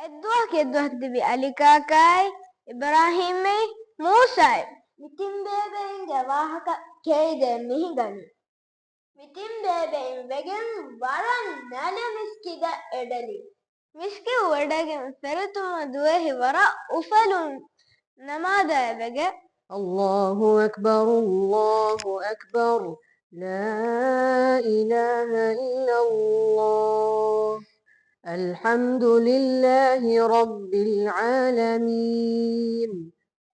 Edduak dibi alikakai Ibrahime Musai mitim bebe wahaka keide mihigani mitim bebe vegen waran nale miskida edali miski wedagem ferutuma duehi wara ufalun namada bege الله أكبر الله أكبر لا إله إلا الله الحمد لله رب العالمين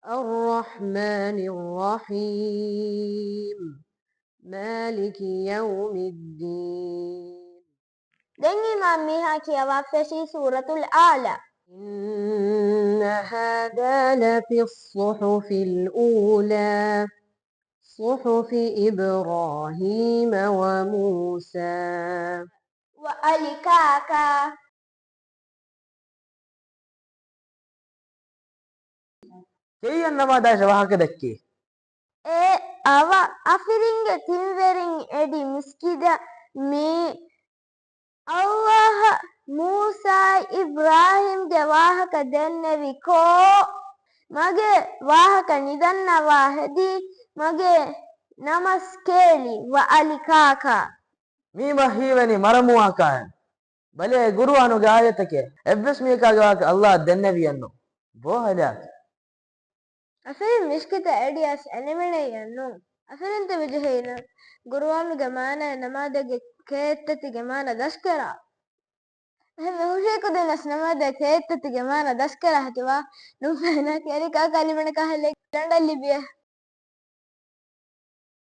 الرحمن الرحيم مالك يوم الدين. Dengi mami haki awafesi suratul Ala. إن هذا لفي الصحف الأولى صحف إبراهيم وموسى وألكاكا كي أنما داش وهاك دكي awa afiringe timverin edi miskida mi Allah Musa Ibrahim ge wahaka dennevi ko mage wahaka nidannawa hedi mage namaskeli wa alikaka ميما هيوني مرموها كان بلي قروانو قايتك ابس ميكا قواك الله الدنبي أنه بو هداك afirin miskita edias animeneyannu afirinta vijahina gurwanu gemana namadage keettati gemana daskara එහෙනම් හුෂේක දෙනස් නමද කේත්තති ගමාන දස්කර හතුවා නුඹ එන කෙරිකා කලිමන කහලේ ගණ්ඩල් ලිබිය